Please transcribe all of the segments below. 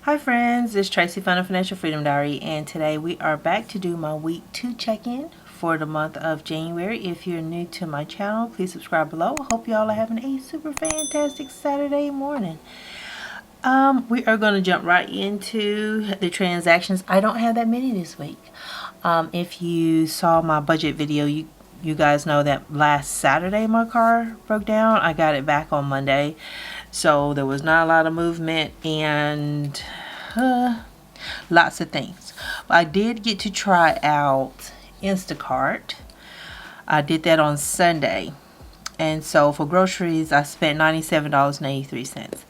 Hi friends, it's Tracy from the Financial Freedom Diary, and today we are back to do my week 2 check-in for the month of January. If you're new to my channel, please subscribe below. I hope y'all are having a super fantastic Saturday morning. We are going to jump right into the transactions. I don't have that many this week. If you saw my budget video, you guys know that last Saturday my car broke down. I got it back on Monday, so there was not a lot of movement and lots of things. I did get to try out Instacart. I did that on Sunday, and so for groceries I spent $97.83.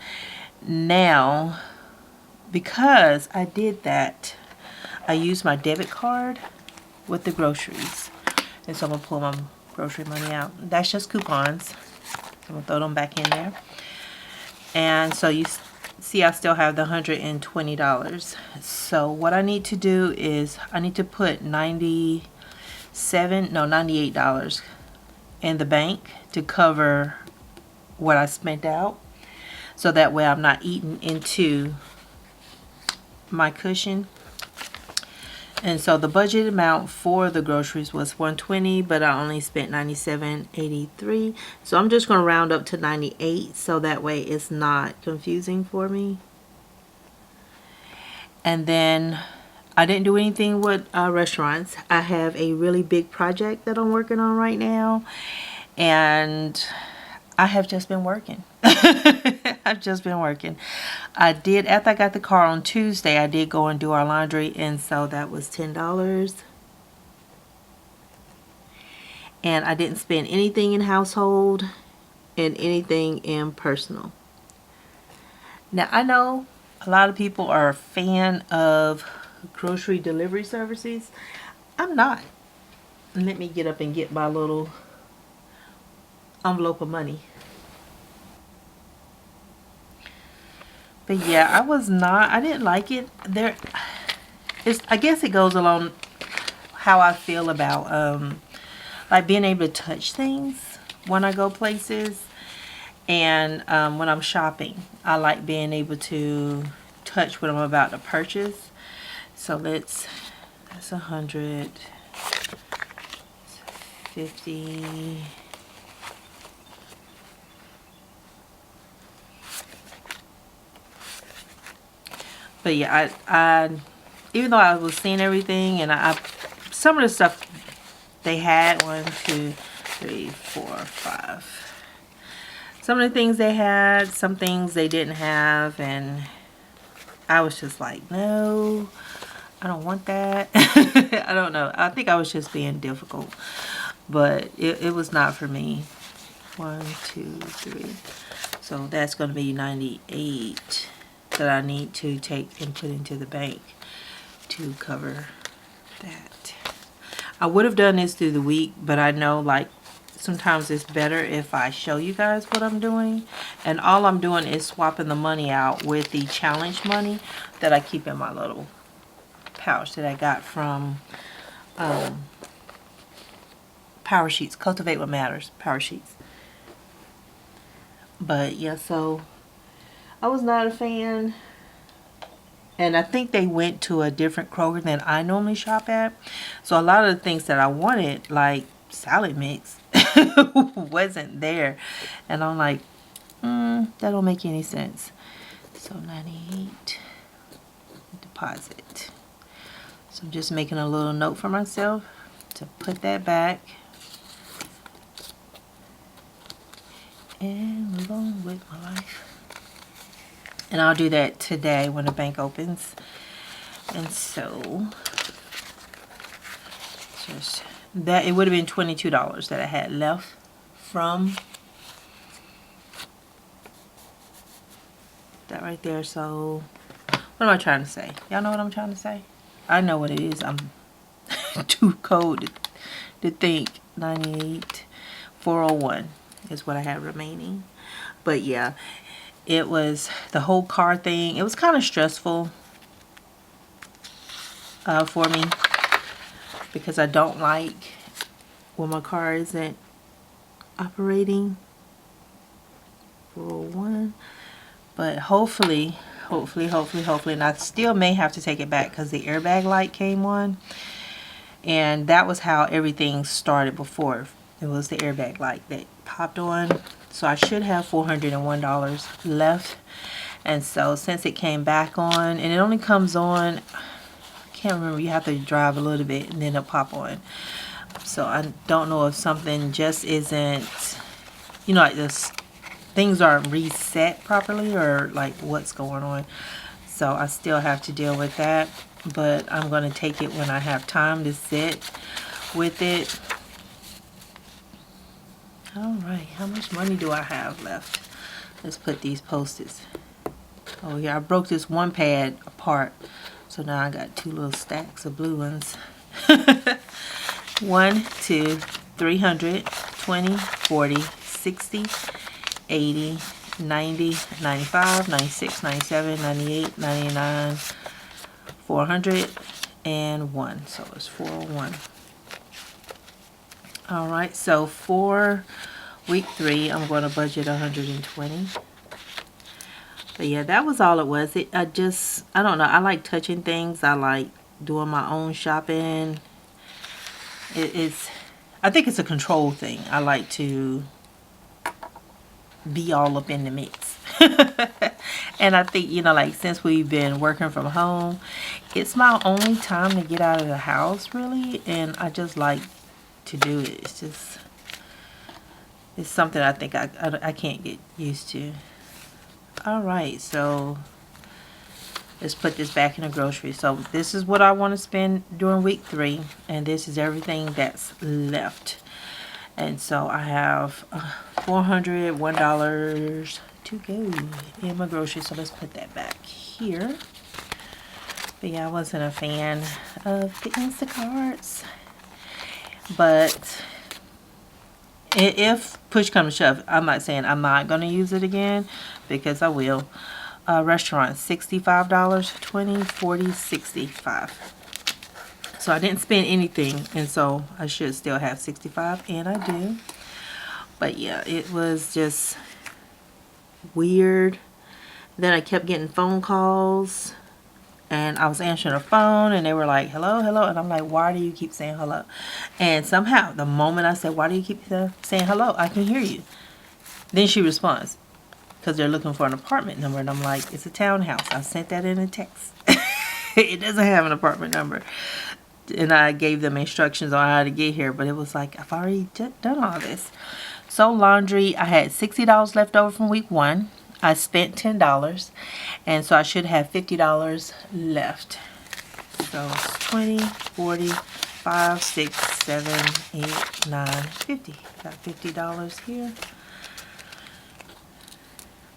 Now, because I did that, I used my debit card with the groceries, and so I'm gonna pull my grocery money out. That's just coupons, so I'm gonna throw them back in there. And so you see I still have the $120. So what I need to do is I need to put $98 in the bank to cover what I spent out, so that way I'm not eating into my cushion. And so the budget amount for the groceries was $120, but I only spent $97.83. So I'm just going to round up to 98, so that way it's not confusing for me. And then I didn't do anything with restaurants. I have a really big project that I'm working on right now, and I have just been working. I've just been working. I did, after I got the car on Tuesday, I did go and do our laundry, and so that was $10. And I didn't spend anything in household and anything in personal. Now, I know a lot of people are a fan of grocery delivery services. I'm not. Let me get up and get my little envelope of money. But yeah, I didn't like it. I guess it goes along how I feel about like being able to touch things when I go places, and when I'm shopping, I like being able to touch what I'm about to purchase. So that's 150. But yeah, I even though I was seeing everything, and some of the stuff they had, 1, 2, 3, 4, 5. Some of the things they had, some things they didn't have, and I was just like, no, I don't want that. I don't know. I think I was just being difficult, but it was not for me. 1, 2, 3. So that's going to be 98 that I need to take and put into the bank to cover that. I would have done this through the week, but I know like sometimes it's better if I show you guys what I'm doing. And all I'm doing is swapping the money out with the challenge money that I keep in my little pouch that I got from Power Sheets, Cultivate What Matters, Power Sheets. But yeah, so I was not a fan. And I think they went to a different Kroger than I normally shop at. So a lot of the things that I wanted, like salad mix, wasn't there. And I'm like, that don't make any sense. So 98, deposit. So I'm just making a little note for myself to put that back. And move on with my life. And I'll do that today when the bank opens. And so just that, it would have been $22 that I had left from that right there. So what am I trying to say? Y'all know what I'm trying to say? I know what it is. I'm too cold to think. 98, 401 is what I have remaining. But yeah, it was the whole car thing. It was kind of stressful for me, because I don't like when my car isn't operating. 401. But hopefully Hopefully. And I still may have to take it back because the airbag light came on. And that was how everything started before. It was the airbag light that popped on. So I should have $401 left. And so since it came back on, and it only comes on, I can't remember, you have to drive a little bit and then it'll pop on. So I don't know if something just isn't, you know, like this, things aren't reset properly, or like what's going on. So I still have to deal with that. But I'm going to take it when I have time to sit with it. Alright, how much money do I have left? Let's put these Post-its. Oh yeah, I broke this one pad apart. So now I got two little stacks of blue ones. 1, 2, 300, 20, 40, 60, 80, 90, 95, 96, 97, 98, 99, 401. So it's 401. Alright, so for week 3, I'm going to budget 120. But yeah, that was all it was. I don't know. I like touching things. I like doing my own shopping. I think it's a control thing. I like to be all up in the mix. And I think, you know, like since we've been working from home, it's my only time to get out of the house really, and I just like to do it. It's something I think I can't get used to. Alright, so let's put this back in the grocery. So this is what I want to spend during week 3, and this is everything that's left. And so I have $401 to go in my groceries. So let's put that back here. But yeah, I wasn't a fan of the Instacarts. But if push comes to shove, I'm not saying I'm not going to use it again, because I will. Restaurants, $65, 20, 40, 65. So I didn't spend anything, and so I should still have 65, and I do. But yeah, it was just weird. Then I kept getting phone calls, and I was answering the phone, and they were like, hello, hello, and I'm like, why do you keep saying hello? And somehow, the moment I said, why do you keep saying hello, I can hear you. Then she responds, because they're looking for an apartment number, and I'm like, it's a townhouse. I sent that in a text. It doesn't have an apartment number. And I gave them instructions on how to get here, but it was like, I've already done all this. So laundry, I had $60 left over from week 1. I spent $10, and so I should have $50 left. So it's 20, 40, 5, 6, 7, 8, 9, 50. Got $50 here.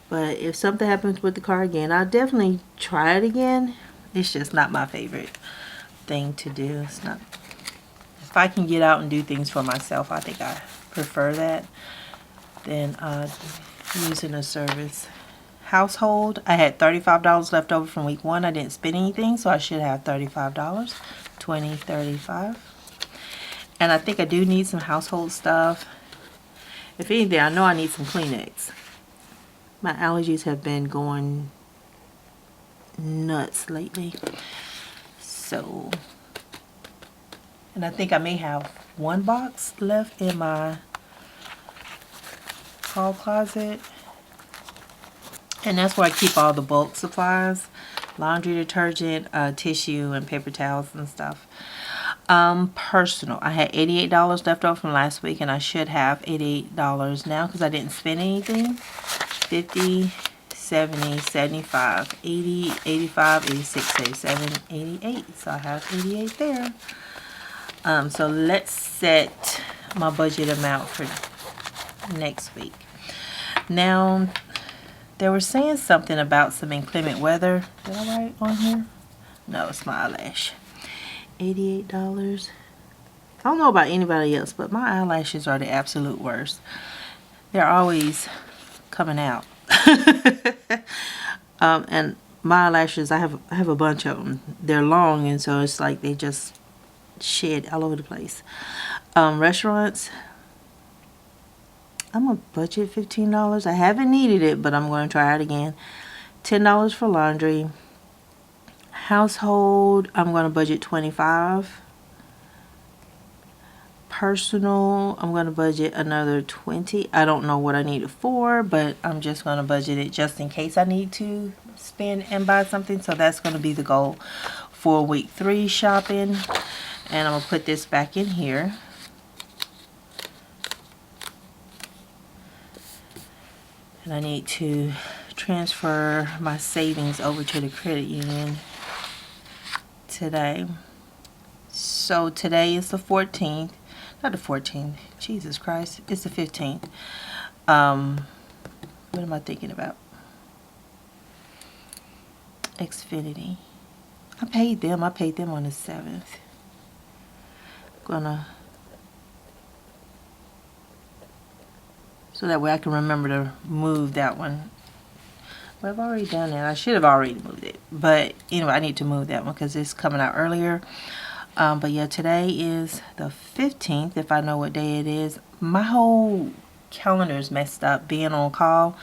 But if something happens with the car again, I'll definitely try it again. It's just not my favorite thing to do. It's not. If I can get out and do things for myself, I think I prefer that than using a service. Household, I had $35 left over from week 1. I didn't spend anything, so I should have $35. 20, 35. And I think I do need some household stuff. If anything, I know I need some Kleenex. My allergies have been going nuts lately. So, and I think I may have 1 box left in my hall closet. And that's where I keep all the bulk supplies. Laundry detergent, tissue, and paper towels and stuff. Personal. I had $88 left over from last week, and I should have $88 now because I didn't spend anything. 50, 70, 75, 80, 85, 86, 87, 88. So I have 88 there. So let's set my budget amount for next week. Now, they were saying something about some inclement weather. Did I write on here? No, it's my eyelash. $88. I don't know about anybody else, but my eyelashes are the absolute worst. They're always coming out. And my eyelashes, I have a bunch of them. They're long, and so it's like they just shed all over the place. Restaurants, I'm gonna budget $15. I haven't needed it, but I'm going to try it again. $10 for laundry. Household, I'm going to budget $25. Personal, I'm going to budget another $20. I don't know what I need it for, but I'm just going to budget it just in case I need to spend and buy something. So that's going to be the goal for week 3 shopping. And I'm going to put this back in here. And I need to transfer my savings over to the credit union today. So today is the 14th. Not the 14th. Jesus Christ. It's the 15th. What am I thinking about? Xfinity. I paid them on the 7th. So that way I can remember to move that one. But I've already done that. I should have already moved it. But anyway, I need to move that one because it's coming out earlier. But yeah, today is the 15th, if I know what day it is. My whole calendar is messed up being on call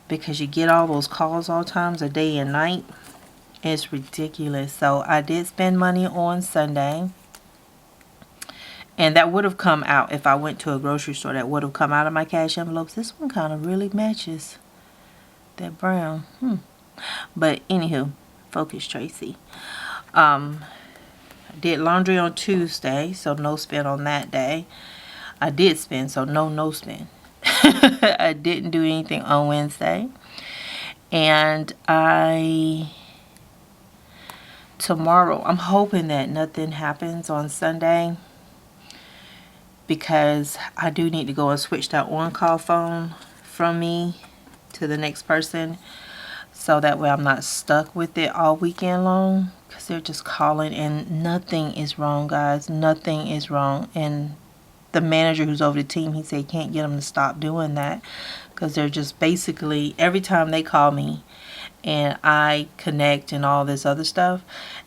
because you get all those calls all times, a day and night. It's ridiculous. So I did spend money on Sunday. And that would have come out if I went to a grocery store. That would have come out of my cash envelopes. This one kind of really matches that brown. But anywho, focus, Tracy. I did laundry on Tuesday, so no spend on that day. I did spend, so no spend. I didn't do anything on Wednesday. And tomorrow, I'm hoping that nothing happens on Sunday, because I do need to go and switch that on-call phone from me to the next person, so that way I'm not stuck with it all weekend long, because they're just calling and nothing is wrong, guys. Nothing is wrong. And the manager who's over the team, he said he can't get them to stop doing that, because they're just basically, every time they call me and I connect and all this other stuff,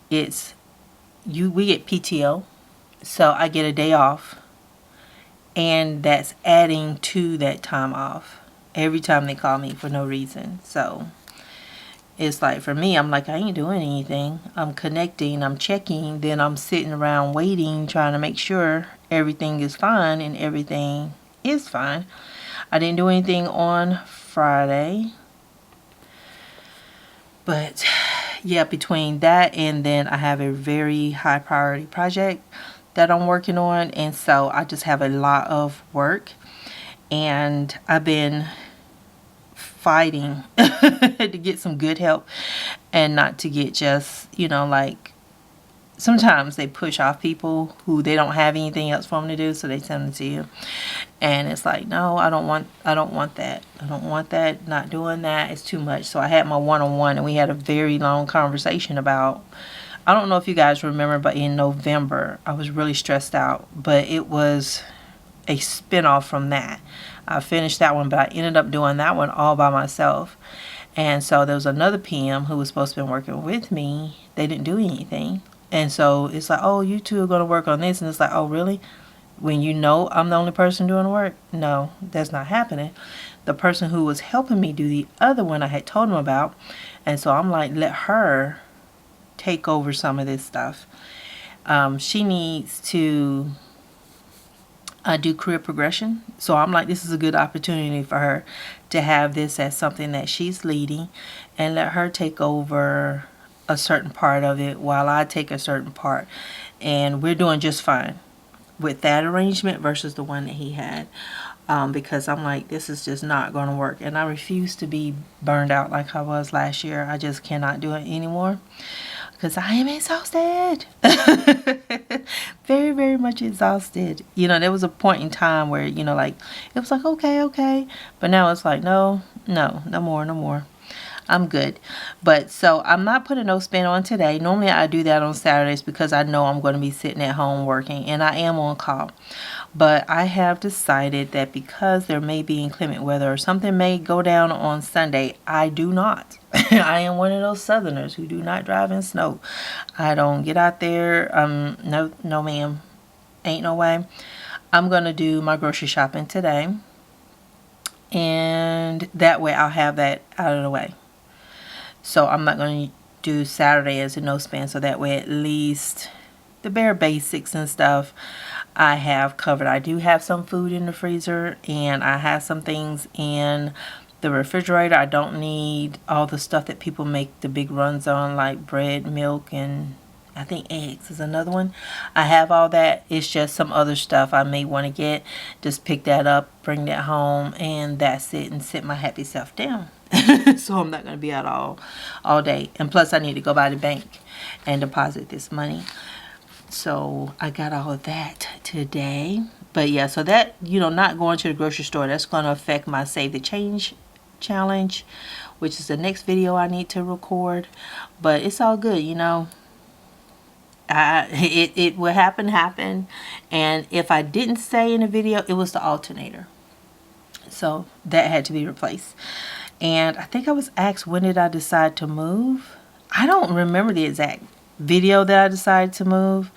we get PTO, so I get a day off. And that's adding to that time off every time they call me for no reason. So it's like, for me, I'm like, I ain't doing anything. I'm connecting, I'm checking, then I'm sitting around waiting, trying to make sure everything is fine, and everything is fine. I didn't do anything on Friday. But yeah, between that and then I have a very high priority project that I'm working on, and so I just have a lot of work, and I've been fighting to get some good help and not to get just, like, sometimes they push off people who they don't have anything else for them to do, so they send them to you, and it's like, no, I don't want that. I don't want that. Not doing that. It's too much. So I had my one-on-one, and we had a very long conversation about, I don't know if you guys remember, but in November, I was really stressed out. But it was a spinoff from that. I finished that one, but I ended up doing that one all by myself. And so there was another PM who was supposed to be working with me. They didn't do anything. And so it's like, oh, you two are going to work on this. And it's like, oh, really? When you know I'm the only person doing the work? No, that's not happening. The person who was helping me do the other one, I had told him about. And so I'm like, let her take over some of this stuff. She needs to do career progression. So I'm like, this is a good opportunity for her to have this as something that she's leading, and let her take over a certain part of it while I take a certain part. And we're doing just fine with that arrangement versus the one that he had. Because I'm like, this is just not going to work. And I refuse to be burned out like I was last year. I just cannot do it anymore, because I am exhausted. Very, very much exhausted. There was a point in time where, like, it was like, okay. But now it's like, no more. I'm good. But so I'm not putting no spin on today. Normally I do that on Saturdays because I know I'm going to be sitting at home working, and I am on call. But I have decided that because there may be inclement weather or something may go down on Sunday, I do not. I am one of those Southerners who do not drive in snow. I don't get out there. No ma'am. Ain't no way. I'm going to do my grocery shopping today. And that way I'll have that out of the way. So I'm not going to do Saturday as a no spend, so that way at least the bare basics and stuff I have covered. I do have some food in the freezer, and I have some things in the refrigerator. I don't need all the stuff that people make the big runs on, like bread, milk, and I think eggs is another one. I have all that. It's just some other stuff I may want to get. Just pick that up, bring that home, and that's it, and sit my happy self down. So I'm not going to be out all day. And plus I need to go by the bank and deposit this money. So I got all of that today. But yeah, so that, not going to the grocery store, that's going to affect my Save the Change challenge, which is the next video I need to record. But it's all good, it will happen. And if I didn't say in a video, it was the alternator. So that had to be replaced. And I think I was asked, when did I decide to move? I don't remember the exact video that I decided to move.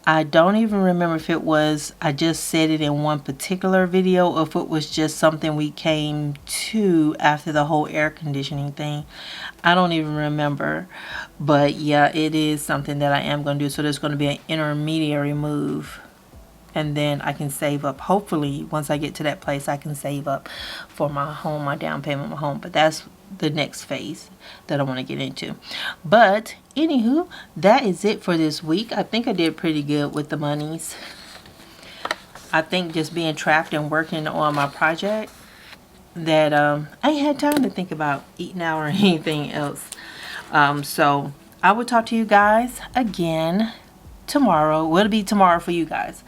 I don't even remember if it was, I just said it in one particular video, or if it was just something we came to after the whole air conditioning thing. I don't even remember. But yeah, it is something that I am going to do. So there's going to be an intermediary move. And then I can save up. Hopefully, once I get to that place, I can save up for my home, my down payment, my home. But that's the next phase that I want to get into. But anywho, that is it for this week. I think I did pretty good with the monies. I think just being trapped and working on my project, that I ain't had time to think about eating out or anything else. So I will talk to you guys again tomorrow. Will be tomorrow for you guys.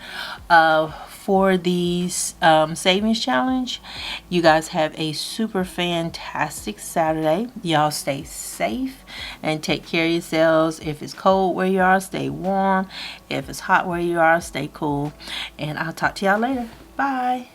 For the savings challenge. You guys have a super fantastic Saturday. Y'all stay safe and take care of yourselves. If it's cold where you are, stay warm. If it's hot where you are, stay cool. And I'll talk to y'all later. Bye.